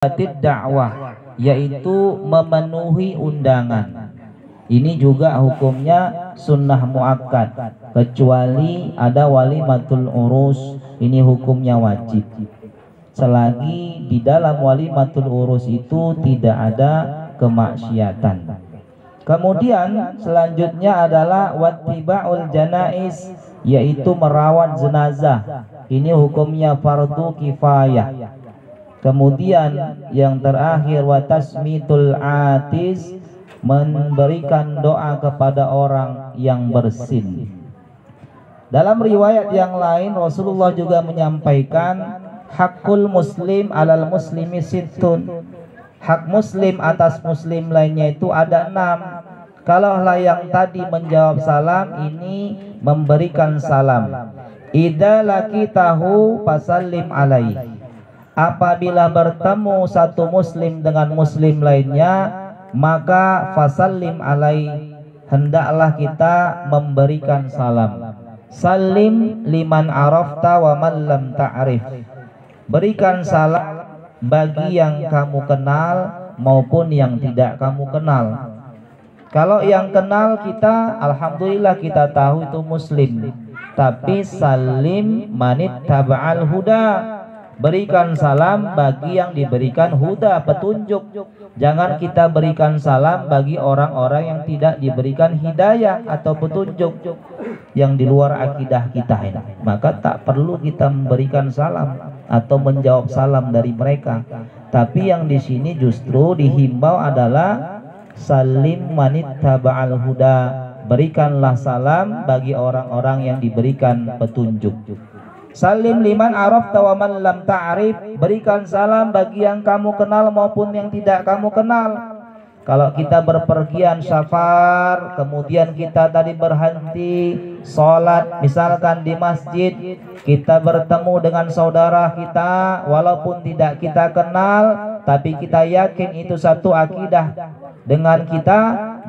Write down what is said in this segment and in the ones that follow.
dakwah, yaitu memenuhi undangan. Ini juga hukumnya sunnah muakkad, kecuali ada walimatul urus, ini hukumnya wajib. Selagi di dalam walimatul urus itu tidak ada kemaksiatan. Kemudian selanjutnya adalah wattiba'ul janaiz, yaitu merawat jenazah. Ini hukumnya fardu kifayah. Kemudian yang terakhir watasmitul atis, memberikan doa kepada orang yang bersin. Dalam riwayat yang lain Rasulullah juga menyampaikan hakul muslim alal muslimi sittun. Hak muslim atas muslim lainnya itu ada 6. Kalaulah yang tadi menjawab salam, ini memberikan salam. Idza laqitahu fasallim alaihi. Apabila bertemu satu muslim dengan muslim lainnya, maka fasallim alaihi, hendaklah kita memberikan salam. Salim liman arafta wa man lam ta'rif. Berikan salam bagi yang kamu kenal maupun yang tidak kamu kenal. Kalau yang kenal kita, alhamdulillah kita tahu itu muslim. Tapi salim manit taba'al huda. Berikan salam bagi yang diberikan huda, petunjuk. Jangan kita berikan salam bagi orang-orang yang tidak diberikan hidayah atau petunjuk, yang di luar akidah kita ini. Maka tak perlu kita memberikan salam atau menjawab salam dari mereka. Tapi yang di sini justru dihimbau adalah salim manittaba'al huda. Berikanlah salam bagi orang-orang yang diberikan petunjuk. Salim liman arafta wa man lam ta'rif. Berikan salam bagi yang kamu kenal maupun yang tidak kamu kenal. Kalau kita berpergian safar, kemudian kita tadi berhenti sholat, misalkan di masjid, kita bertemu dengan saudara kita, walaupun tidak kita kenal, tapi kita yakin itu satu akidah dengan kita,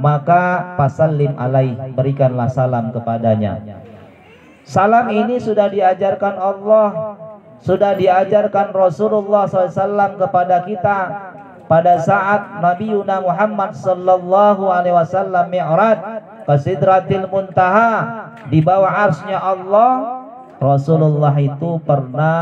maka fasallim alaih, berikanlah salam kepadanya. Salam ini sudah diajarkan Allah, sudah diajarkan Rasulullah SAW kepada kita pada saat Nabi Muhammad sallallahu alaihi wasallam mi'raj ke Sidratil Muntaha, di bawah arsy-Nya Allah. Rasulullah itu pernah,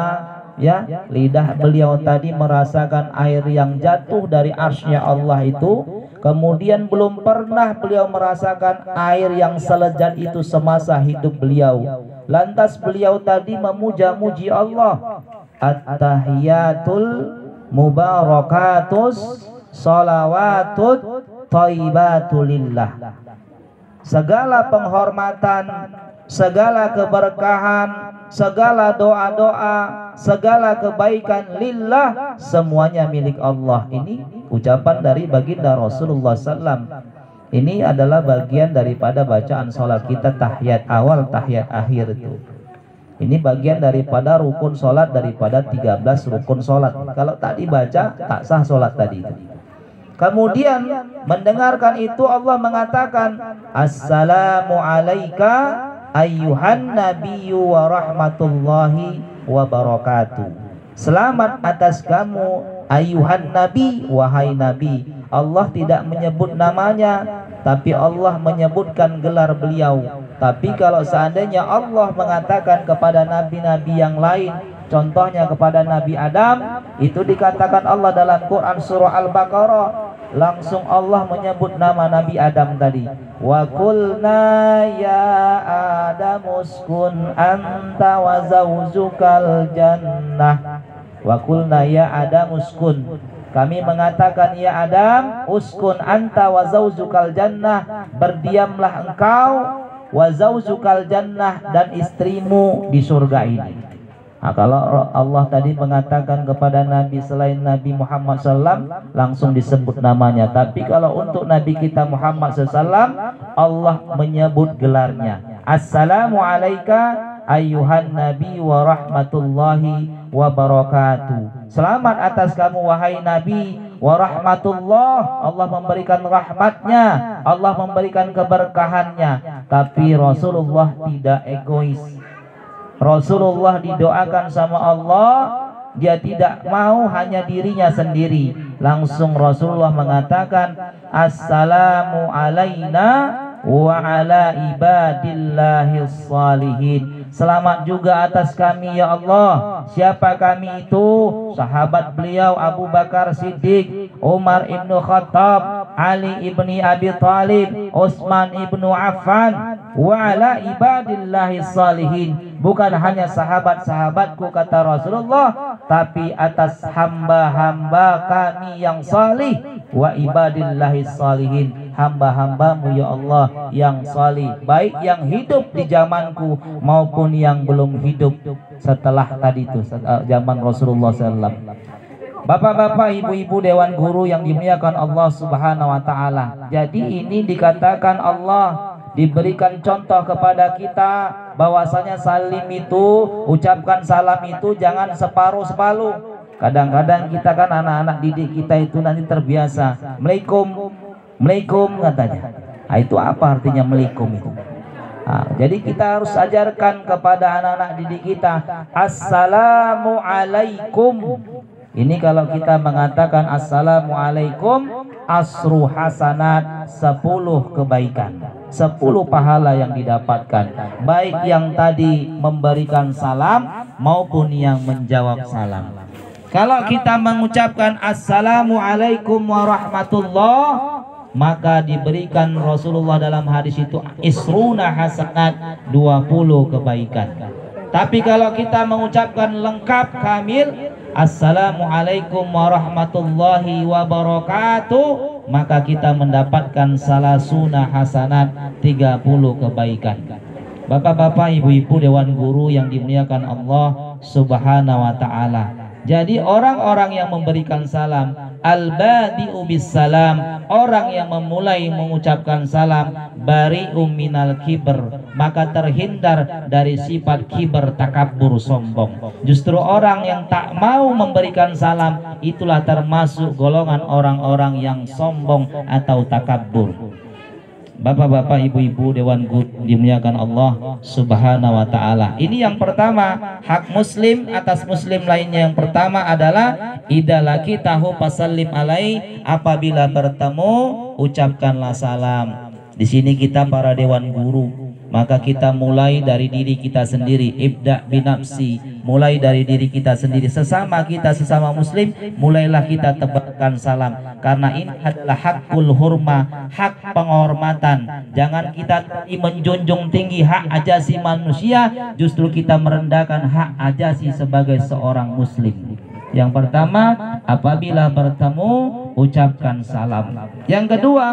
ya, lidah beliau tadi merasakan air yang jatuh dari arsy-Nya Allah itu. Kemudian belum pernah beliau merasakan air yang selezat itu semasa hidup beliau. Lantas beliau tadi memuja-muji Allah. At-tahiyatul mubarakatus sholawatut thayyibatulillah. Segala penghormatan, segala keberkahan, segala doa-doa, segala kebaikan lillah, semuanya milik Allah. Ini ucapan dari baginda Rasulullah SAW. Ini adalah bagian daripada bacaan sholat kita, tahiyat awal, tahiyat akhir itu. Ini bagian daripada rukun sholat, daripada 13 rukun sholat. Kalau tak dibaca, tak sah sholat tadi. Kemudian mendengarkan itu Allah mengatakan, Assalamu alaika ayyuhan nabiyyu wa rahmatullahi wa barakatuh. Selamat atas kamu ayyuhan nabi, wahai nabi. Allah tidak menyebut namanya, tapi Allah menyebutkan gelar beliau. Tapi kalau seandainya Allah mengatakan kepada nabi-nabi yang lain, contohnya kepada Nabi Adam, itu dikatakan Allah dalam Quran surah Al-Baqarah, langsung Allah menyebut nama Nabi Adam tadi. Wa qulna ya Adam uskun anta wa zawjukal jannah. Wa qulna ya Adam uskun. Kami mengatakan ya Adam, uskun anta wa zawjukal jannah, berdiamlah engkau, wa zawjukal jannah, dan istrimu di surga ini. Nah, kalau Allah tadi mengatakan kepada Nabi selain Nabi Muhammad SAW, langsung disebut namanya. Tapi kalau untuk Nabi kita Muhammad SAW, Allah menyebut gelarnya. Assalamu alaika ayyuhan nabi wa rahmatullahi wa barakatuh. Selamat atas kamu wahai Nabi wa rahmatullah. Allah memberikan rahmatnya, Allah memberikan keberkahannya. Tapi Rasulullah tidak egois. Rasulullah didoakan sama Allah dia tidak mau hanya dirinya sendiri. Langsung Rasulullah mengatakan, assalamu alaina wa ala ibadillahis salihin. Selamat juga atas kami ya Allah. Siapa kami itu? Sahabat beliau Abu Bakar Siddiq, Umar ibnu Khattab, Ali ibni Abi Thalib, Utsman ibnu Affan, wa ala ibadillahis salihin. Bukan hanya sahabat-sahabatku kata Rasulullah, tapi atas hamba-hamba kami yang salih, wa ibadillahis salihin, hamba-hambamu ya Allah yang salih, baik yang hidup di zamanku maupun yang belum hidup setelah tadi itu zaman Rasulullah SAW. Bapak-bapak, ibu-ibu, dewan guru yang dimuliakan Allah Subhanahu wa taala. Jadi ini dikatakan Allah diberikan contoh kepada kita bahwasanya salim itu, ucapkan salam itu jangan separuh-separuh. Kadang-kadang kita kan anak-anak didik kita itu nanti terbiasa Assalamualaikum katanya. Nah, itu apa artinya Assalamualaikum itu? Nah, jadi kita harus ajarkan kepada anak-anak didik kita Assalamualaikum. Ini kalau kita mengatakan Assalamualaikum, asru hasanat, 10 kebaikan, 10 pahala yang didapatkan, baik yang tadi memberikan salam maupun yang menjawab salam. Kalau kita mengucapkan Assalamualaikum warahmatullah, maka diberikan Rasulullah dalam hadis itu isruna hasanat, 20 kebaikan. Tapi kalau kita mengucapkan lengkap kamil Assalamualaikum warahmatullahi wabarakatuh, maka kita mendapatkan salasuna hasanat, 30 kebaikan. Bapak-bapak, ibu-ibu, dewan guru yang dimuliakan Allah Subhanahu wa taala. Jadi orang-orang yang memberikan salam, al-badi'u bis salam, orang yang memulai mengucapkan salam, bari'u minal kibr, maka terhindar dari sifat kibr, takabbur, sombong. Justru orang yang tak mau memberikan salam itulah termasuk golongan orang-orang yang sombong atau takabbur. Bapak-bapak, ibu-ibu, dewan guru dimuliakan Allah Subhanahu wa taala. Ini yang pertama, hak muslim atas muslim lainnya. Yang pertama adalah idalaki tahu pasallim alai, apabila bertemu ucapkanlah salam. Di sini kita para dewan guru, maka kita mulai dari diri kita sendiri, ibda binafsi, mulai dari diri kita sendiri, sesama kita, sesama muslim, mulailah kita tebarkan salam, karena ini adalah hakul hurma, hak penghormatan. Jangan kita menjunjung tinggi hak ajasi manusia, justru kita merendahkan hak ajasi sebagai seorang muslim. Yang pertama, apabila bertemu ucapkan salam. Yang kedua,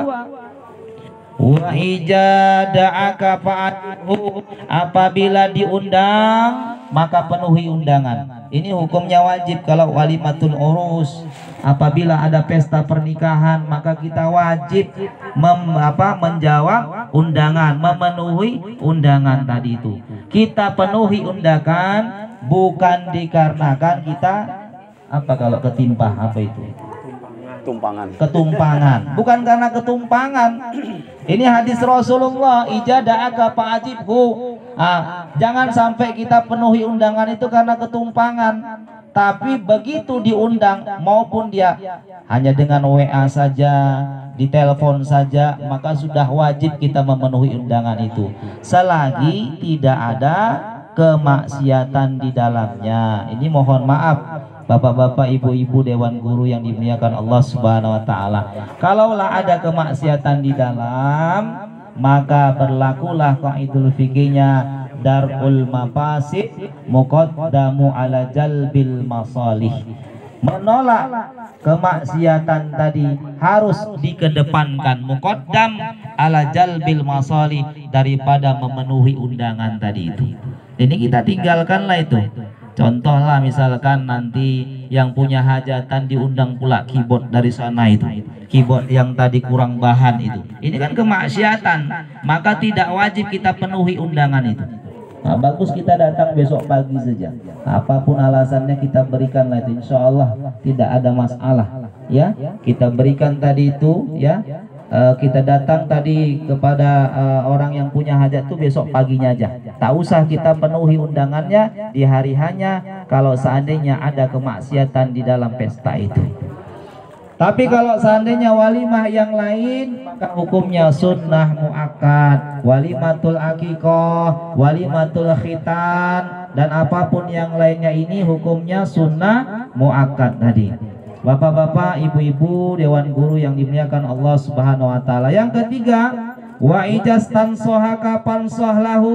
wa ijada'aka fa'athu, apabila diundang maka penuhi undangan. Ini hukumnya wajib kalau walimatul urus. Apabila ada pesta pernikahan maka kita wajib menjawab undangan, memenuhi undangan tadi itu. Kita penuhi undangan bukan dikarenakan kita kalau ketimpah itu ketumpangan, bukan karena ketumpangan. Ini hadis Rasulullah, ijada'aka fa'atibhu. Jangan sampai kita penuhi undangan itu karena ketumpangan, tapi begitu diundang maupun dia hanya dengan WA saja, di telepon saja, maka sudah wajib kita memenuhi undangan itu selagi tidak ada kemaksiatan di dalamnya. Ini mohon maaf Bapak-bapak, ibu-ibu, dewan guru yang dimuliakan Allah Subhanahu wa taala. Kalaulah ada kemaksiatan di dalam, maka berlakulah qaidul fikihnya darul mafasid muqaddamu ala jalbil masalih. Menolak kemaksiatan tadi harus dikedepankan, muqaddam ala jalbil masalih, daripada memenuhi undangan tadi itu. Ini kita tinggalkanlah itu. Contohlah misalkan nanti yang punya hajatan diundang pula keyboard dari sana itu, keyboard yang tadi kurang bahan itu. Ini kan kemaksiatan, maka tidak wajib kita penuhi undangan itu. Nah, bagus kita datang besok pagi saja. Apapun alasannya kita berikanlah itu, insya Allah tidak ada masalah. Ya, kita berikan tadi itu, ya. Kita datang tadi kepada orang yang punya hajat itu besok paginya aja. Tak usah kita penuhi undangannya di hari hanya kalau seandainya ada kemaksiatan di dalam pesta itu. Tapi kalau seandainya walimah yang lain, maka hukumnya sunnah muakkad, walimatul aqiqah, walimatul khitan, dan apapun yang lainnya ini hukumnya sunnah muakkad tadi. Bapak-bapak, ibu-ibu, dewan guru yang dimuliakan Allah Subhanahu wa taala. Yang ketiga, wa ijastan sohaka pansohlahu,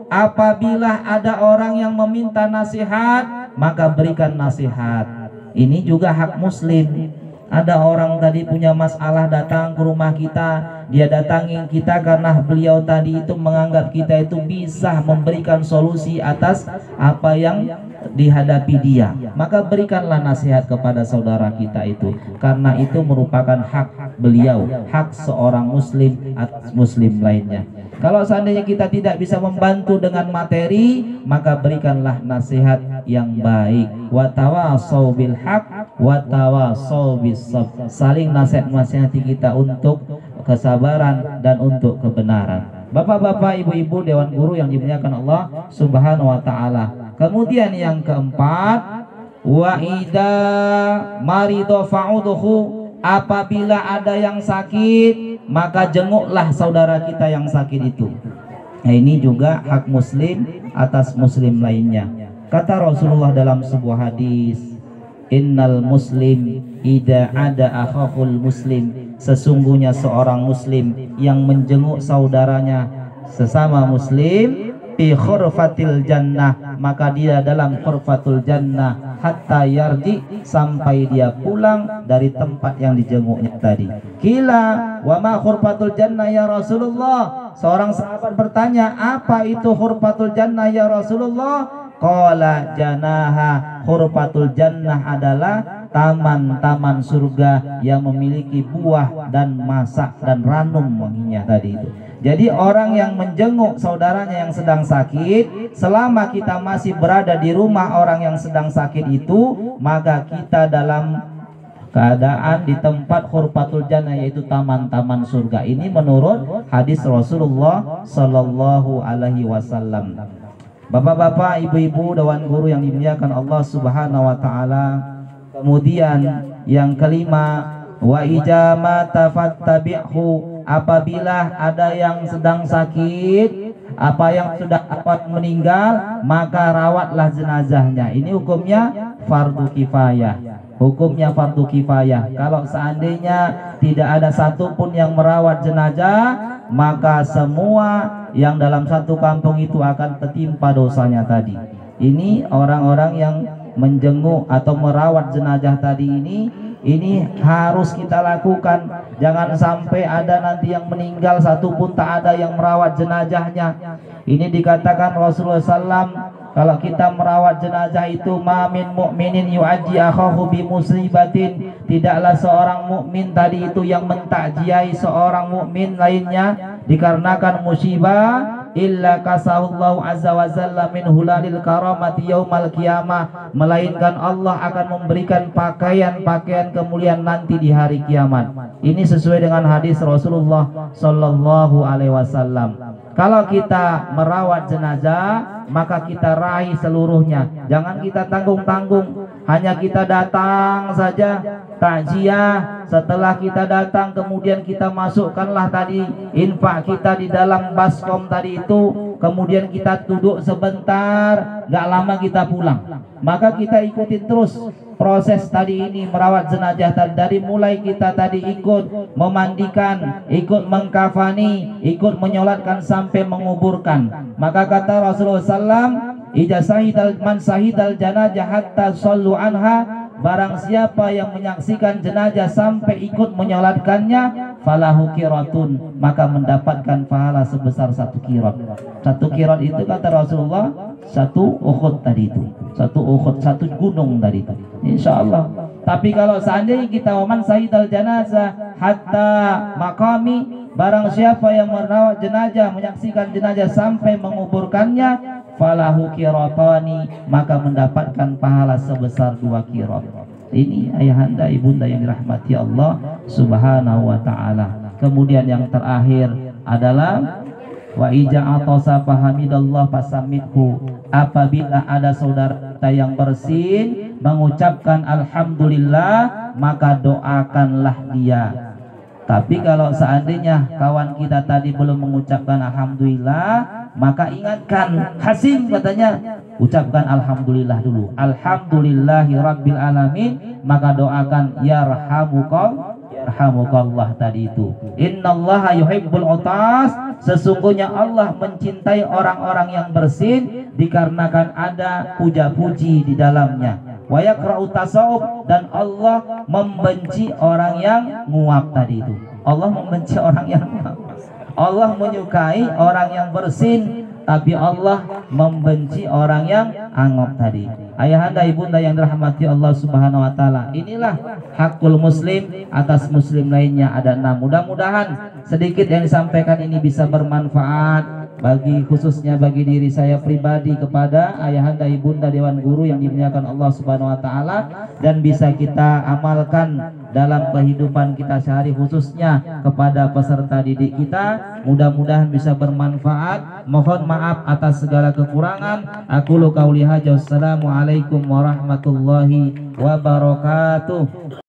apabila ada orang yang meminta nasihat, maka berikan nasihat. Ini juga hak muslim. Ada orang tadi punya masalah datang ke rumah kita, dia datangin kita karena beliau tadi itu menganggap kita itu bisa memberikan solusi atas apa yang dihadapi dia, maka berikanlah nasihat kepada saudara kita itu, karena itu merupakan hak beliau, hak seorang muslim atas muslim lainnya. Kalau seandainya kita tidak bisa membantu dengan materi, maka berikanlah nasihat yang baik. Wa tawasau bil haq wa tawasau bis sabr. Saling nasihat-nasihati kita untuk kesabaran dan untuk kebenaran. Bapak-bapak, ibu-ibu, dewan guru yang dimuliakan Allah Subhanahu wa taala. Kemudian yang keempat, wa idza marido fa'udhu, apabila ada yang sakit, maka jenguklah saudara kita yang sakit itu. Nah, ini juga hak muslim atas muslim lainnya. Kata Rasulullah dalam sebuah hadis, innal muslim idza ada akhahul muslim, sesungguhnya seorang muslim yang menjenguk saudaranya sesama muslim, fi khurfatil jannah, maka dia dalam khurfatul jannah, hatta yarji, sampai dia pulang dari tempat yang dijenguknya tadi. Kila wa ma khurfatul jannah ya Rasulullah, seorang sahabat bertanya, apa itu khurfatul jannah ya Rasulullah? Qala janaha, khurfatul jannah adalah taman-taman surga yang memiliki buah dan masak dan ranum wanginya tadi itu. Jadi orang yang menjenguk saudaranya yang sedang sakit, selama kita masih berada di rumah orang yang sedang sakit itu, maka kita dalam keadaan di tempat khurfatul jannah, yaitu taman-taman surga. Ini menurut hadis Rasulullah Sallallahu Alaihi Wasallam. Bapak-bapak, ibu-ibu, dewan guru yang dimuliakan Allah Subhanahu wa taala. Kemudian yang kelima, wa ijama tafattabi'hu, apabila ada yang sedang sakit, apa yang sudah meninggal, maka rawatlah jenazahnya. Ini hukumnya fardu kifayah. Hukumnya fardu kifayah. Kalau seandainya tidak ada satupun yang merawat jenazah, maka semua yang dalam satu kampung itu akan tertimpa dosanya tadi. Ini orang-orang yang menjenguk atau merawat jenazah tadi ini harus kita lakukan. Jangan sampai ada nanti yang meninggal satupun tak ada yang merawat jenazahnya. Ini dikatakan Rasulullah SAW, kalau kita merawat jenazah itu, ma min mu'minin yu'aji akhahu bi musibatin, tidaklah seorang mukmin tadi itu yang mentakjiai seorang mukmin lainnya dikarenakan musibah, illa kasahullahu azza wa jalla min hulalil karamati yaumal qiyamah, melainkan Allah akan memberikan pakaian-pakaian kemuliaan nanti di hari kiamat. Ini sesuai dengan hadis Rasulullah sallallahu alaihi wasallam. Kalau kita merawat jenazah, maka kita raih seluruhnya. Jangan kita tanggung-tanggung. Hanya kita datang saja takziah. Setelah kita datang, kemudian kita masukkanlah tadi infak kita di dalam baskom tadi itu. Kemudian kita duduk sebentar, gak lama kita pulang. Maka kita ikutin terus proses tadi ini, merawat jenazah tadi. Dari mulai kita tadi ikut memandikan, ikut mengkafani, ikut menyolatkan sampai menguburkan. Maka kata Rasulullah SAW, ija sahidal man sahidal janazah hatta sallu anha, barang siapa yang menyaksikan jenazah sampai ikut menyolatkannya, falahu qiratun, maka mendapatkan pahala sebesar 1 qirat. 1 qirat itu kata Rasulullah 1 Uhud tadi itu, 1 Uhud, 1 gunung tadi itu, insyaallah. Tapi kalau seandainya kita waman sahidal janazah hatta maqami, barang siapa yang merawat jenazah, menyaksikan jenazah sampai menguburkannya, falahu qiratani, maka mendapatkan pahala sebesar 2 qirat. Ini ayahanda ibunda yang dirahmati Allah Subhanahu wa taala. Kemudian yang terakhir adalah Wa ija atosa fahamidallah fasamidhu. Apabila ada saudara kita yang bersin mengucapkan alhamdulillah, maka doakanlah dia. Tapi kalau seandainya kawan kita tadi belum mengucapkan alhamdulillah, maka ingatkan, Hasim katanya, ucapkan alhamdulillah dulu. Alhamdulillahi rabbil alamin, maka doakan yarhamukallah tadi itu. Innallaha yuhibbul utas, sesungguhnya Allah mencintai orang-orang yang bersin dikarenakan ada puja-puji di dalamnya. Wa yakra'u tasawuf, dan Allah membenci orang yang nguap tadi itu. Allah membenci orang yang nguap. Allah menyukai orang yang bersin, tapi Allah membenci orang yang angop tadi. Ayahanda ibunda yang dirahmati Allah Subhanahu wa taala, inilah hakul muslim atas muslim lainnya ada 6. Mudah-mudahan sedikit yang disampaikan ini bisa bermanfaat khususnya bagi diri saya pribadi, kepada ayahanda ibunda dewan guru yang dimuliakan Allah Subhanahu wa taala, dan bisa kita amalkan dalam kehidupan kita sehari, khususnya kepada peserta didik kita. Mudah-mudahan bisa bermanfaat. Mohon maaf atas segala kekurangan. Aku qauli hadza. Wassalamualaikum warahmatullahi wabarakatuh.